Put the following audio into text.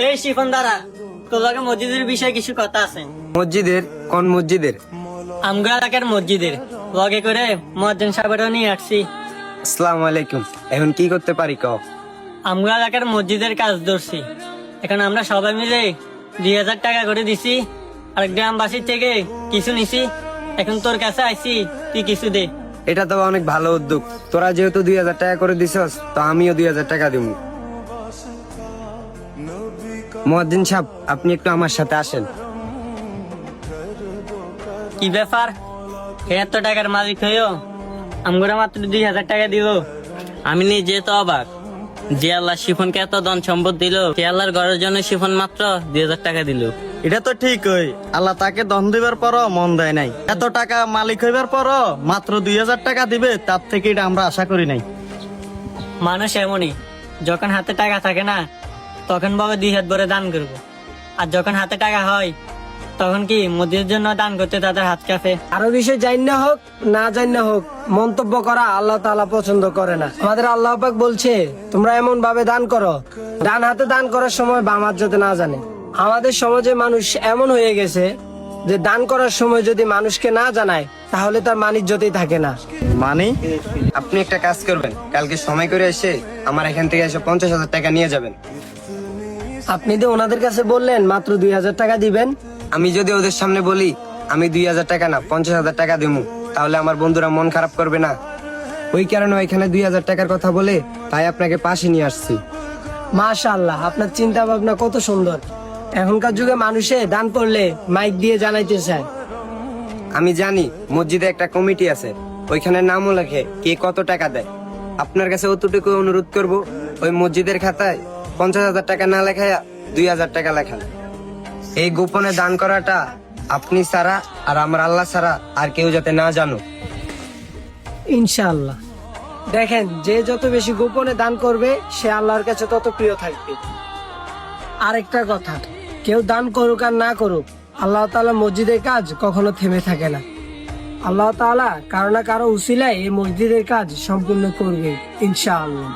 এই শিফন দ্বারা তোর লগে মসজিদের বিষয়ে কিছু কথা আছে। মসজিদের? কোন মসজিদের? আমগা এলাকার মসজিদের লগে করে মুয়াজ্জিন সাহেবেরও নিয়ে আসছি। আসসালামু আলাইকুম। এখন কি করতে পারি কও? আমগা এলাকার মসজিদের কাজ ধরছি। এখন আমরা সবাই মিলে 2000 টাকা করে দিছি, আর গ্রামবাসীর থেকে কিছু নিছি। এখন তোর কাছে আইছি, তুই কিছু দে। এটা তো অনেক ভালো উদ্যোগ। তোরা যেহেতু 2000 টাকা করে দিছস, তো আমিও 2000 টাকা দিব। মুয়াজ্জিন সাহেব, আপনি একটু আমার সাথে আসেন। কি ব্যাপার? এত টাকার মালিক হইও আমরা মাত্র 2000 টাকা দিব? আমি নিজে তো অবাক, যে আল্লাহ শিফনকে এত ধন সম্পদ দিল, সে আল্লাহর ঘরের জন্য শিফন মাত্র 2000 টাকা দিল। এটা তো ঠিক হই, আল্লাহ তাকে ধন দিবার পরও মন দেয় নাই। এত টাকা মালিক হইবার পরও মাত্র 2000 টাকা দিবে, তার থেকে এটা আমরা আশা করি নাই। মানুষ এমনই, যখন হাতে টাকা থাকে না তখন বাবা 2 হাত ভরে দান করবো, আর যখন হাতে টাকা হয় তখন কি মোদির জন্য দান করতে তাদের হাত কাঁপে। আরো বিষয় জান্না হোক না জান্না হোক, মন্তব্য করা আল্লাহ তাআলা পছন্দ করে না। আমাদের আল্লাহ পাক বলছে, তোমরা এমন ভাবে দান করো, ডান হাতে দান করার সময় বাম হাত যাতে না জানে। আমাদের সমাজে মানুষ এমন হয়ে গেছে যে দান করার সময় যদি মানুষকে না জানায় তাহলে তার মানিজ্যতেই থাকে না। মানে আপনি একটা কাজ করবেন, কালকে সময় করে এসে আমার এখান থেকে এসে 50,000 টাকা নিয়ে যাবেন। আপনি তো ওনাদের কাছে বললেন মাত্র 2000 টাকা দিবেন। আমি যদি ওদের সামনে বলি আমি 2000 টাকা না 50,000 টাকা দেবো, তাহলে আমার বন্ধুরা মন খারাপ করবে না? ওই কারণে ওইখানে 2000 টাকার কথা বলে তাই আপনাকে পাশে নিয়ে আসছি। মাশাআল্লাহ, আপনার চিন্তা ভাবনা কত সুন্দর। এখনকার যুগে মানুষে দান করলে মাইক দিয়ে জানাইতে চায়। আমি জানি মসজিদে একটা কমিটি আছে, ওইখানে নামও লেখে কে কত টাকা দেয়। আপনার কাছে অতটুকু অনুরোধ করব, ওই মসজিদের খাতায় 50,000 টাকা না লেখায়া 2000 টাকা লেখান। এই গোপনে দান করাটা আপনি ছাড়া আর আমার আল্লাহ ছাড়া আর কেউ যাতে না জানো। ইনশাআল্লাহ। দেখেন, যে যত বেশি গোপনে দান করবে সে আল্লাহর কাছে তত প্রিয় থাকবে। আরেকটা কথা, কেউ দান করুক আর না করুক, আল্লাহ তাআলা মসজিদের কাজ কখনো থেমে থাকে না। আল্লাহ তাআলা কারো না কারো উসিলায় এই মসজিদের কাজ সম্পূর্ণ করবে ইনশাআল্লাহ।